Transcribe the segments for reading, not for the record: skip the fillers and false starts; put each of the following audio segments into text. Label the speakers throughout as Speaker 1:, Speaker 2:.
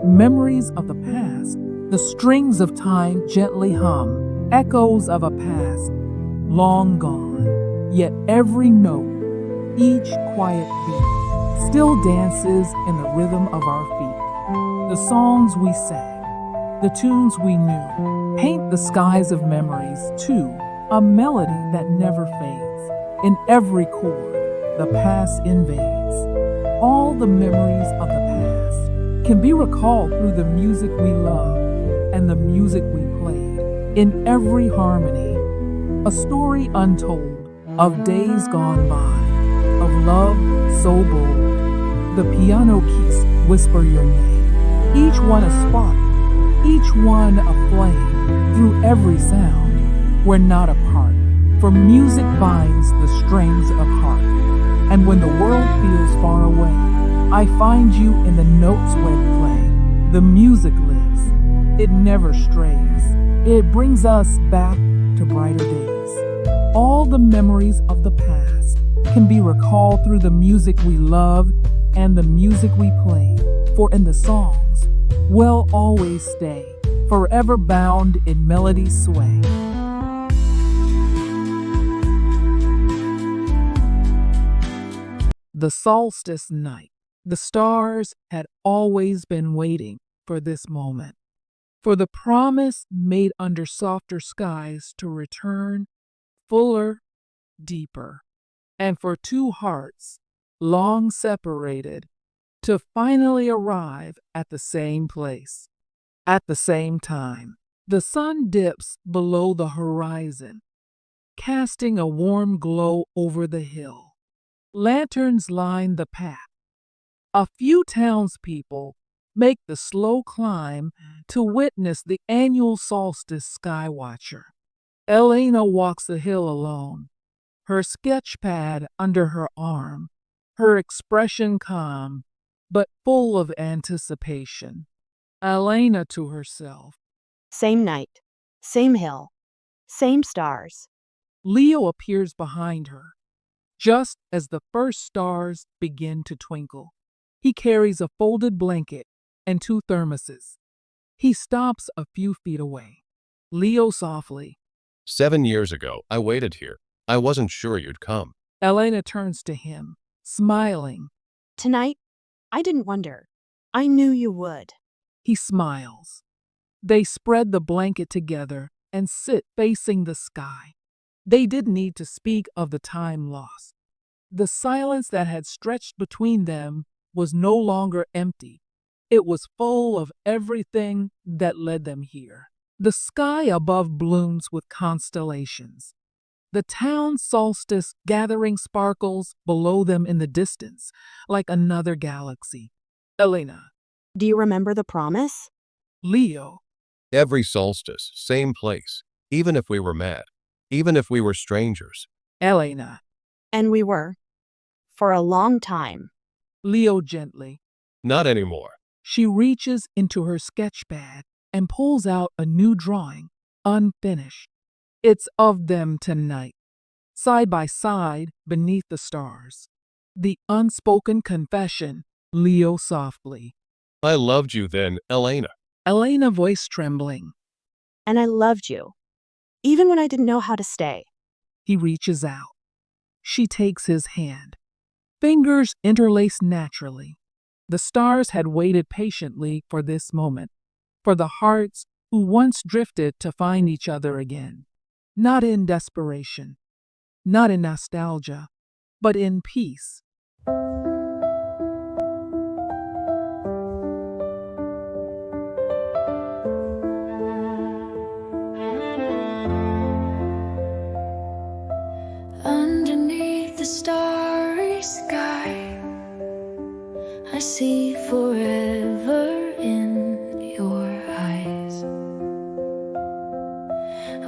Speaker 1: Memories of the past, the strings of time gently hum, echoes of a past long gone. Yet every note, each quiet beat, still dances in the rhythm of our feet. The songs we sang, the tunes we knew, paint the skies of memories too, a melody that never fades. In every chord, the past invades. All the memories of the past can be recalled through the music we love and the music we played. In every harmony, a story untold of days gone by, of love so bold. The piano keys whisper your name, each one a spark, each one a flame. Through every sound, we're not apart, for music binds the strings of heart. And when the world feels far away, I find you in the notes we're playing. The music lives, it never strays. It brings us back to brighter days. All the memories of the past can be recalled through the music we loved and the music we played. For in the songs, we'll always stay, forever bound in melody's sway. The solstice night. The stars had always been waiting for this moment, for the promise made under softer skies to return fuller, deeper, and for two hearts, long separated, to finally arrive at the same place, at the same time. The sun dips below the horizon, casting a warm glow over the hill. Lanterns line the path. A few townspeople make the slow climb to witness the annual Solstice skywatcher. Elena walks the hill alone, her sketchpad under her arm, her expression calm, but full of anticipation. Elena to herself.
Speaker 2: Same night, same hill, same stars.
Speaker 1: Leo appears behind her, just as the first stars begin to twinkle. He carries a folded blanket and two thermoses. He stops a few feet away. Leo softly.
Speaker 3: 7 years ago, I waited here. I wasn't sure you'd come.
Speaker 1: Elena turns to him, smiling.
Speaker 2: Tonight, I didn't wonder. I knew you would.
Speaker 1: He smiles. They spread the blanket together and sit facing the sky. They didn't need to speak of the time lost. The silence that had stretched between them was no longer empty. It was full of everything that led them here. The sky above blooms with constellations. The town solstice gathering sparkles below them in the distance, like another galaxy. Elena.
Speaker 2: Do you remember the promise?
Speaker 1: Leo.
Speaker 3: Every solstice, same place, even if we were mad, even if we were strangers.
Speaker 1: Elena.
Speaker 2: And we were. For a long time.
Speaker 1: Leo gently.
Speaker 3: Not anymore.
Speaker 1: She reaches into her sketchpad and pulls out a new drawing, unfinished. It's of them tonight, side by side beneath the stars. The unspoken confession, Leo softly.
Speaker 3: I loved you then, Elena.
Speaker 1: Elena voice trembling.
Speaker 2: And I loved you, even when I didn't know how to stay.
Speaker 1: He reaches out. She takes his hand. Fingers interlace naturally. The stars had waited patiently for this moment, for the hearts who once drifted to find each other again. Not in desperation, not in nostalgia, but in peace.
Speaker 4: Underneath the starry sky, I see forever in your eyes.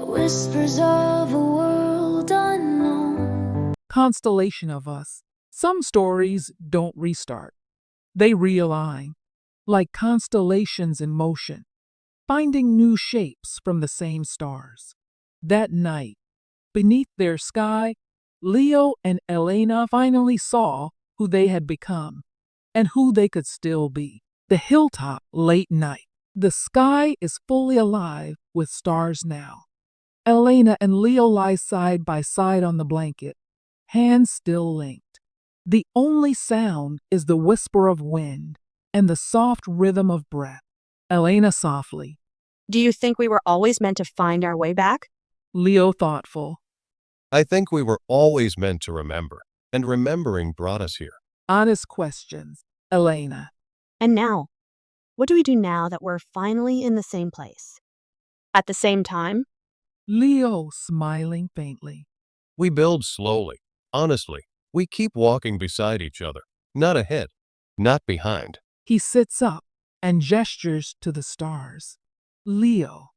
Speaker 4: Whispers of a world unknown.
Speaker 1: Constellation of us. Some stories don't restart. They realign, like constellations in motion, finding new shapes from the same stars. That night, beneath their sky, Leo and Elena finally saw who they had become and who they could still be. The hilltop, late night. The sky is fully alive with stars now. Elena and Leo lie side by side on the blanket, hands still linked. The only sound is the whisper of wind and the soft rhythm of breath. Elena softly.
Speaker 2: Do you think we were always meant to find our way back?
Speaker 1: Leo thoughtful.
Speaker 3: I think we were always meant to remember, and remembering brought us here.
Speaker 1: Honest questions. Elena.
Speaker 2: And now? What do we do now that we're finally in the same place? At the same time?
Speaker 1: Leo smiling faintly.
Speaker 3: We build slowly. Honestly, we keep walking beside each other, not ahead, not behind.
Speaker 1: He sits up and gestures to the stars. Leo.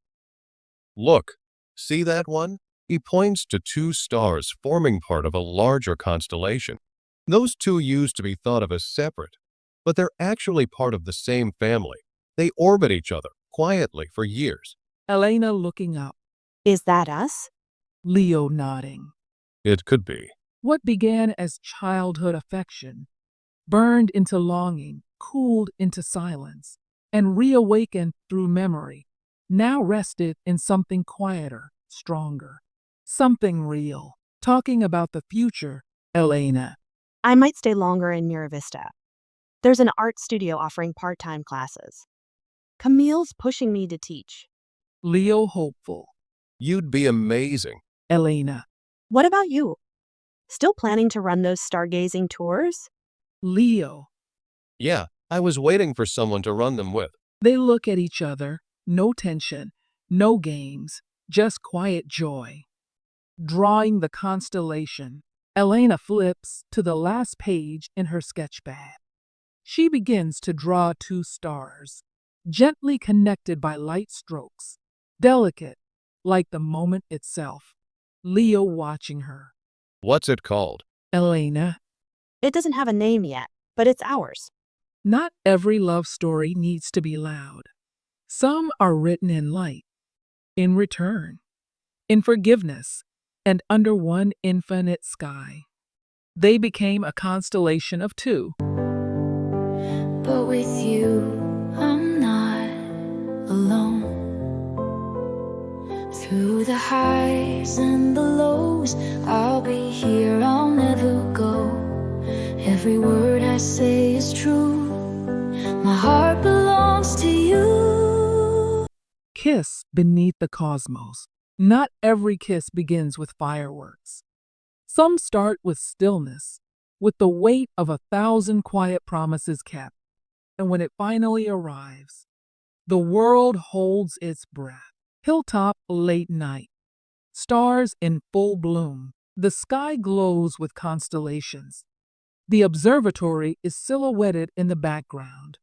Speaker 3: Look, see that one? He points to two stars forming part of a larger constellation. Those two used to be thought of as separate, but they're actually part of the same family. They orbit each other quietly for years.
Speaker 1: Elena looking up.
Speaker 2: Is that us?
Speaker 1: Leo nodding.
Speaker 3: It could be.
Speaker 1: What began as childhood affection, burned into longing, cooled into silence, and reawakened through memory, now rested in something quieter, stronger, something real. Talking about the future, Elena.
Speaker 2: I might stay longer in Mira Vista. There's an art studio offering part-time classes. Camille's pushing me to teach.
Speaker 1: Leo hopeful.
Speaker 3: You'd be amazing.
Speaker 1: Elena.
Speaker 2: What about you? Still planning to run those stargazing tours?
Speaker 1: Leo.
Speaker 3: Yeah, I was waiting for someone to run them with.
Speaker 1: They look at each other, no tension, no games, just quiet joy. Drawing the constellation, Elena flips to the last page in her sketchpad. She begins to draw two stars, gently connected by light strokes, delicate, like the moment itself. Leo watching her.
Speaker 3: What's it called?
Speaker 1: Elena.
Speaker 2: It doesn't have a name yet, but it's ours.
Speaker 1: Not every love story needs to be loud. Some are written in light, in return, in forgiveness, and under one infinite sky. They became a constellation of two.
Speaker 4: But with you, I'm not alone. Through the highs and the lows, I'll be here, I'll never go. Every word I say is true. My heart belongs to you.
Speaker 1: Kiss beneath the cosmos. Not every kiss begins with fireworks. Some start with stillness, with the weight of 1,000 quiet promises kept. And when it finally arrives, the world holds its breath. Hilltop, late night. Stars in full bloom. The sky glows with constellations. The observatory is silhouetted in the background.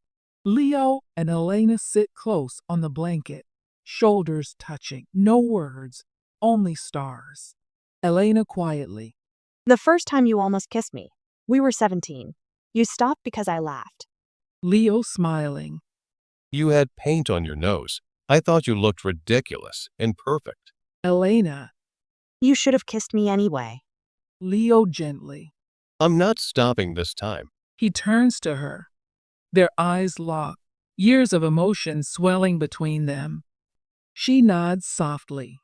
Speaker 1: Leo and Elena sit close on the blanket, shoulders touching. No words, only stars. Elena quietly.
Speaker 2: The first time you almost kissed me, we were 17. You stopped because I laughed.
Speaker 1: Leo smiling.
Speaker 3: You had paint on your nose. I thought you looked ridiculous and perfect.
Speaker 1: Elena.
Speaker 2: You should have kissed me anyway.
Speaker 1: Leo gently.
Speaker 3: I'm not stopping this time.
Speaker 1: He turns to her. Their eyes lock, years of emotion swelling between them. She nods softly.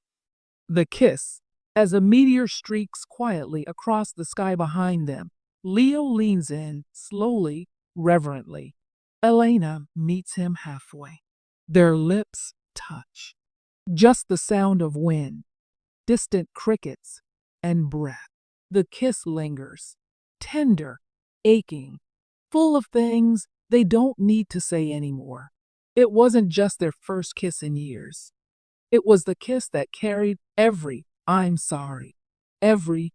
Speaker 1: The kiss, as a meteor streaks quietly across the sky behind them. Leo leans in, slowly, reverently. Elena meets him halfway. Their lips touch. Just the sound of wind, distant crickets, and breath. The kiss lingers, tender, aching, full of things they don't need to say anymore. It wasn't just their first kiss in years. It was the kiss that carried every "I'm sorry," every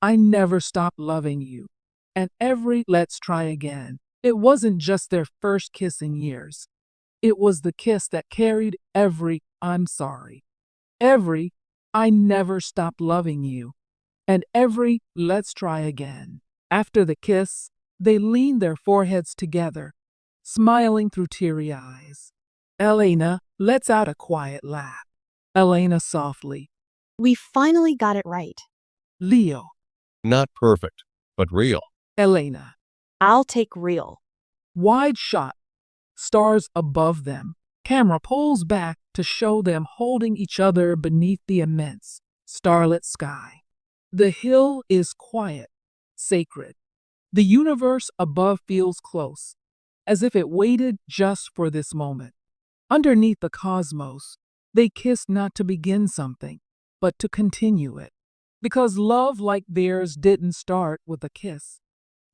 Speaker 1: "I never stopped loving you," and every "let's try again." It wasn't just their first kiss in years. It was the kiss that carried every "I'm sorry," every "I never stopped loving you," and every "let's try again." After the kiss, they leaned their foreheads together, smiling through teary eyes. Elena lets out a quiet laugh. Elena softly.
Speaker 2: We finally got it right.
Speaker 1: Leo.
Speaker 3: Not perfect, but real.
Speaker 1: Elena.
Speaker 2: I'll take real.
Speaker 1: Wide shot. stars above them. Camera pulls back to show them holding each other beneath the immense, starlit sky. The hill is quiet, sacred. The universe above feels close, as if it waited just for this moment. Underneath the cosmos, they kiss not to begin something, but to continue it. Because love like theirs didn't start with a kiss,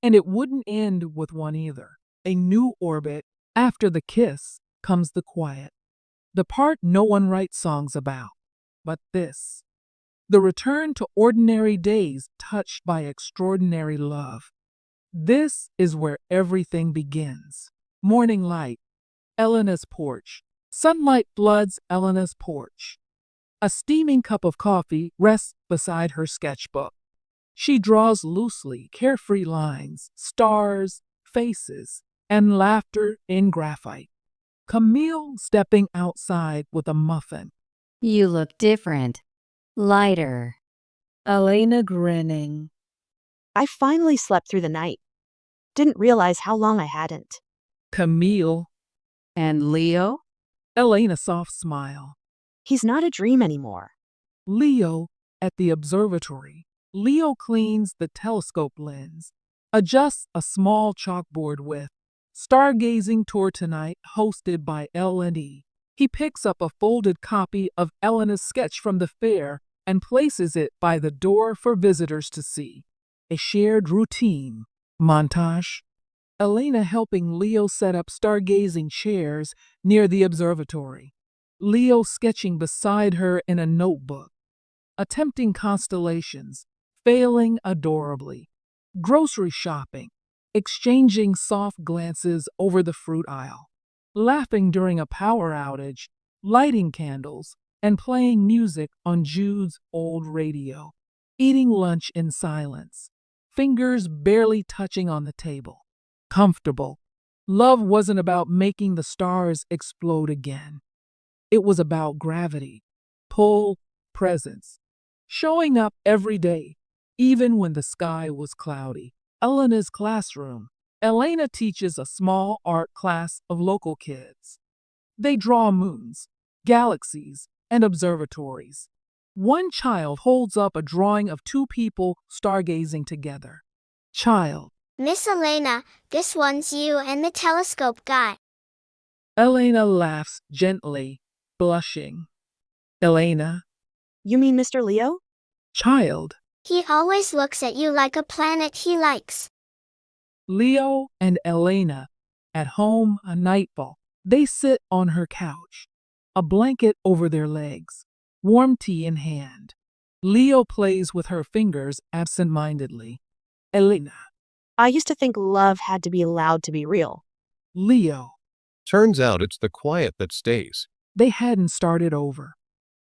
Speaker 1: and it wouldn't end with one either. A new orbit. After the kiss comes the quiet, the part no one writes songs about, but this. The return to ordinary days touched by extraordinary love. This is where everything begins. Morning light, Elena's porch. Sunlight floods Elena's porch. A steaming cup of coffee rests beside her sketchbook. She draws loosely, carefree lines, stars, faces, and laughter in graphite. Camille stepping outside with a muffin.
Speaker 5: You look different. Lighter.
Speaker 1: Elena grinning.
Speaker 2: I finally slept through the night. Didn't realize how long I hadn't.
Speaker 1: Camille.
Speaker 5: And Leo?
Speaker 1: Elena soft smile.
Speaker 2: He's not a dream anymore.
Speaker 1: Leo at the observatory. Leo cleans the telescope lens, adjusts a small chalkboard with Stargazing Tour Tonight hosted by Elena. He picks up a folded copy of Elena's sketch from the fair and places it by the door for visitors to see. A shared routine. Montage. Elena helping Leo set up stargazing chairs near the observatory. Leo sketching beside her in a notebook. Attempting constellations, failing adorably. Grocery shopping. Exchanging soft glances over the fruit aisle. Laughing during a power outage, lighting candles, and playing music on Jude's old radio. Eating lunch in silence. Fingers barely touching on the table. Comfortable. Love wasn't about making the stars explode again. It was about gravity, pull, presence. Showing up every day, even when the sky was cloudy. Elena's classroom. Elena teaches a small art class of local kids. They draw moons, galaxies, and observatories. One child holds up a drawing of two people stargazing together. Child.
Speaker 6: Miss Elena, this one's you and the telescope guy.
Speaker 1: Elena laughs gently, blushing. Elena.
Speaker 2: You mean Mr. Leo?
Speaker 1: Child.
Speaker 6: He always looks at you like a planet he likes.
Speaker 1: Leo and Elena, at home a nightfall. They sit on her couch, a blanket over their legs, warm tea in hand. Leo plays with her fingers absent-mindedly. Elena.
Speaker 2: I used to think love had to be loud to be real.
Speaker 1: Leo.
Speaker 3: Turns out it's the quiet that stays.
Speaker 1: They hadn't started over.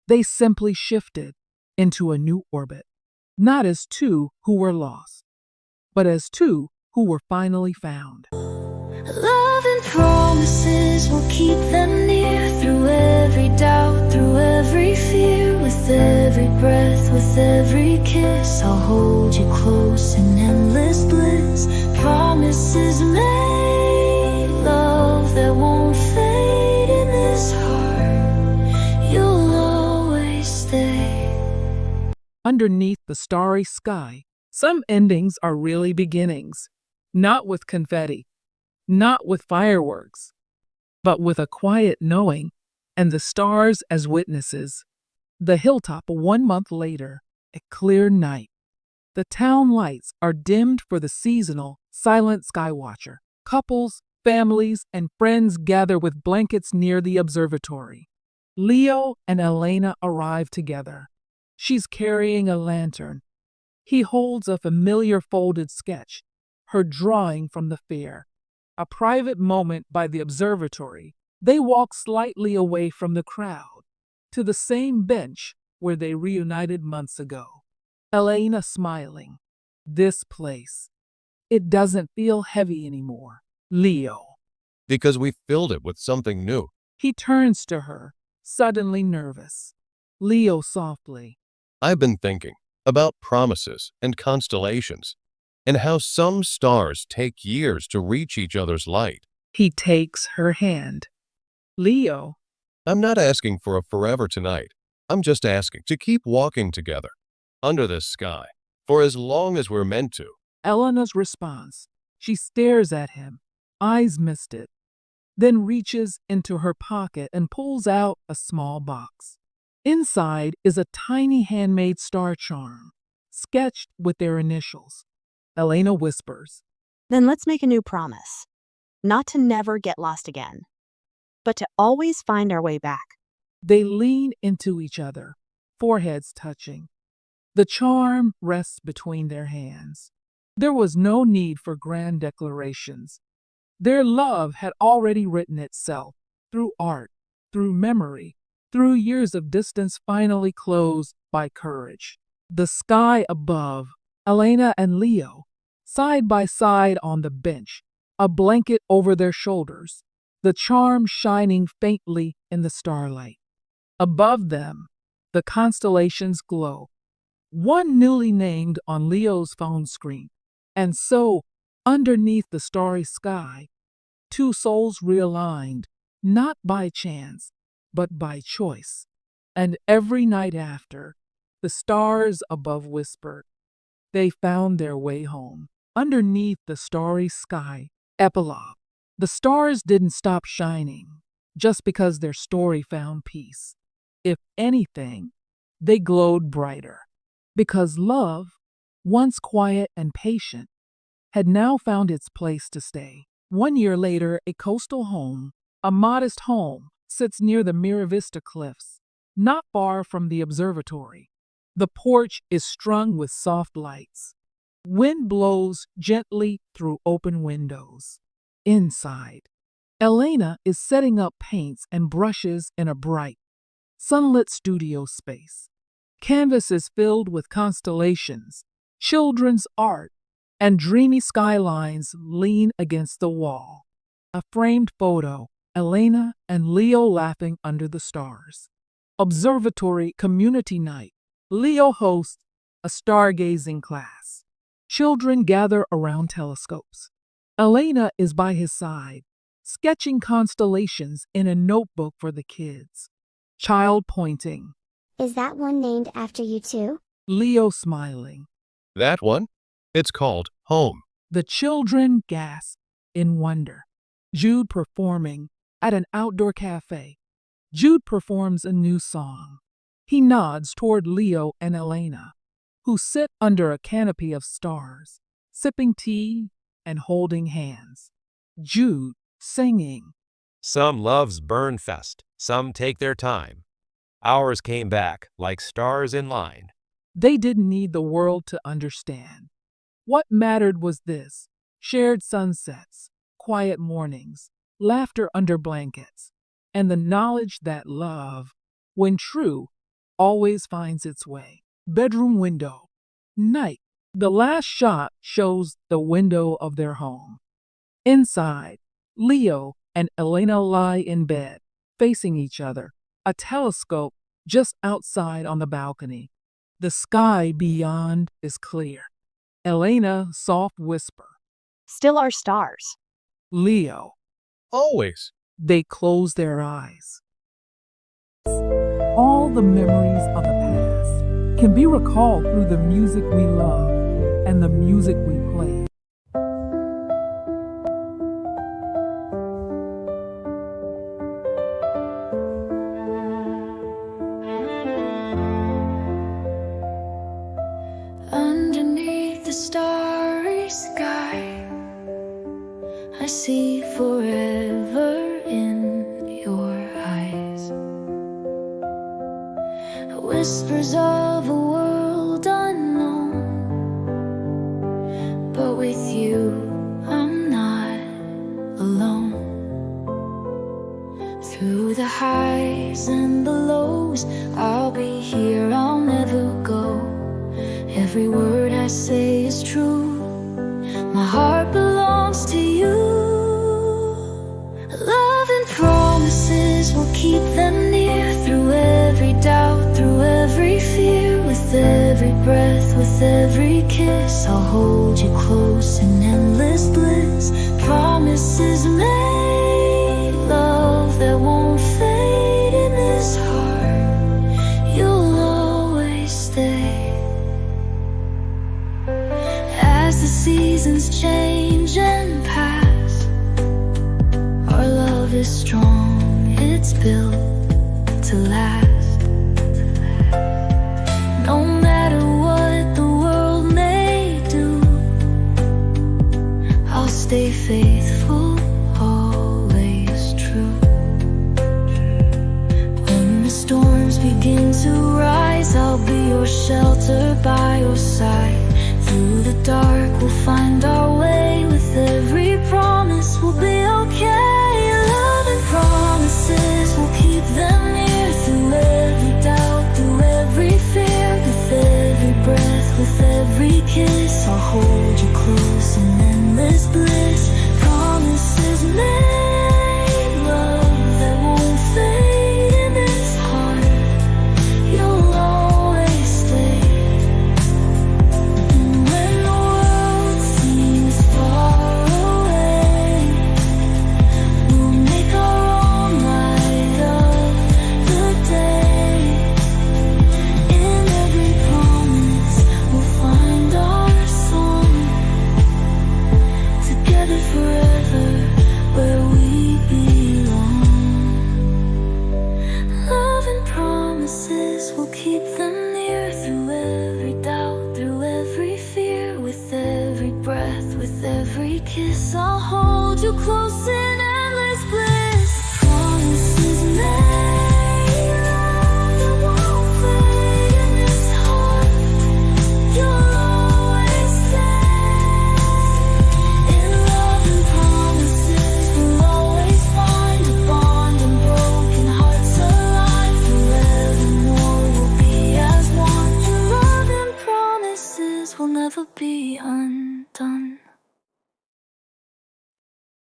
Speaker 1: They simply shifted into a new orbit. Not as two who were lost, but as two who were finally found.
Speaker 4: Love and promises will keep them near through every doubt, through every fear. With every breath, with every kiss, I'll hold you close in endless bliss. Promises made, love that won't fade in this heart. You'll always stay.
Speaker 1: Underneath the starry sky, some endings are really beginnings. Not with confetti, not with fireworks, but with a quiet knowing and the stars as witnesses. The hilltop 1 month later, a clear night. The town lights are dimmed for the seasonal silent skywatcher. Couples, families, and friends gather with blankets near the observatory. Leo and Elena arrive together. She's carrying a lantern. He holds a familiar folded sketch, her drawing from the fair. A private moment by the observatory. They walk slightly away from the crowd, to the same bench where they reunited months ago. Elena smiling. This place. It doesn't feel heavy anymore. Leo.
Speaker 3: Because we filled it with something new.
Speaker 1: He turns to her, suddenly nervous. Leo softly.
Speaker 3: I've been thinking about promises and constellations, and how some stars take years to reach each other's light.
Speaker 1: He takes her hand. Leo,
Speaker 3: I'm not asking for a forever tonight. I'm just asking to keep walking together under this sky for as long as we're meant to.
Speaker 1: Elena's response. She stares at him, eyes misted, then reaches into her pocket and pulls out a small box. Inside is a tiny handmade star charm, sketched with their initials. Elena whispers.
Speaker 2: Then let's make a new promise. Not to never get lost again, but to always find our way back.
Speaker 1: They lean into each other, foreheads touching. The charm rests between their hands. There was no need for grand declarations. Their love had already written itself through art, through memory, through years of distance finally closed by courage. The sky above, Elena and Leo, side by side on the bench, a blanket over their shoulders, the charm shining faintly in the starlight. Above them, the constellations glow, one newly named on Leo's phone screen. And so, underneath the starry sky, two souls realigned, not by chance, but by choice. And every night after, the stars above whispered, they found their way home. Underneath the starry sky, epilogue. The stars didn't stop shining just because their story found peace. If anything, they glowed brighter, because love, once quiet and patient, had now found its place to stay. 1 year later, a coastal home, a modest home, sits near the Mira Vista cliffs, not far from the observatory. The porch is strung with soft lights. Wind blows gently through open windows. Inside, Elena is setting up paints and brushes in a bright, sunlit studio space. Canvas is filled with constellations, children's art, and dreamy skylines lean against the wall. A framed photo, Elena and Leo laughing under the stars. Observatory community night. Leo hosts a stargazing class. Children gather around telescopes. Elena is by his side, sketching constellations in a notebook for the kids. Child pointing.
Speaker 6: Is that one named after you too?
Speaker 1: Leo smiling.
Speaker 3: That one? It's called Home.
Speaker 1: The children gasp in wonder. Jude performing at an outdoor cafe. Jude performs a new song. He nods toward Leo and Elena, who sit under a canopy of stars, sipping tea and holding hands. Jude singing.
Speaker 7: Some loves burn fast, some take their time. Ours came back like stars in line.
Speaker 1: They didn't need the world to understand. What mattered was this: shared sunsets, quiet mornings, laughter under blankets, and the knowledge that love, when true, always finds its way. Bedroom window. Night. The last shot shows the window of their home. Inside, Leo and Elena lie in bed, facing each other, a telescope just outside on the balcony. The sky beyond is clear. Elena, soft whisper.
Speaker 2: Still are stars.
Speaker 1: Leo.
Speaker 3: Always.
Speaker 1: They close their eyes. All the memories of the past can be recalled through the music we love and the music we play.
Speaker 4: Underneath the starry sky, I see forever in your eyes. Whispers of a world unknown, but with you I'm not alone. Through the highs and the lows, I'll be here, I'll never go. Every word I say is true. My heart belongs to you. Love and promises will keep them near. Through every doubt, through every fear. With every breath, with every kiss, I'll hold you close in endless bliss. Promises made is strong, it's built to last. No matter what the world may do, I'll stay faithful, always true. When the storms begin to rise, I'll be your shelter by your side. Through the dark we'll find our way. With every promise we'll be okay. Love and promises, we'll keep them near. Through every doubt, through every fear. With every breath, with every kiss, I'll hold you close in endless bliss. Promises made, love that won't fade in this heart. You'll always stay. And when the world seems far away, we'll make our own light of the day. In every promise, we'll find our song. Together forever, where we belong. Love and promises, we'll keep them near. Through every doubt, through every fear. With every breath, with every kiss, I'll hold you close in endless bliss. Promises made, love that won't fade in this heart. You'll always stay. In love and promises, we'll always find a bond, and broken hearts alive. Forevermore we'll be as one. In love and promises, we'll never be undone.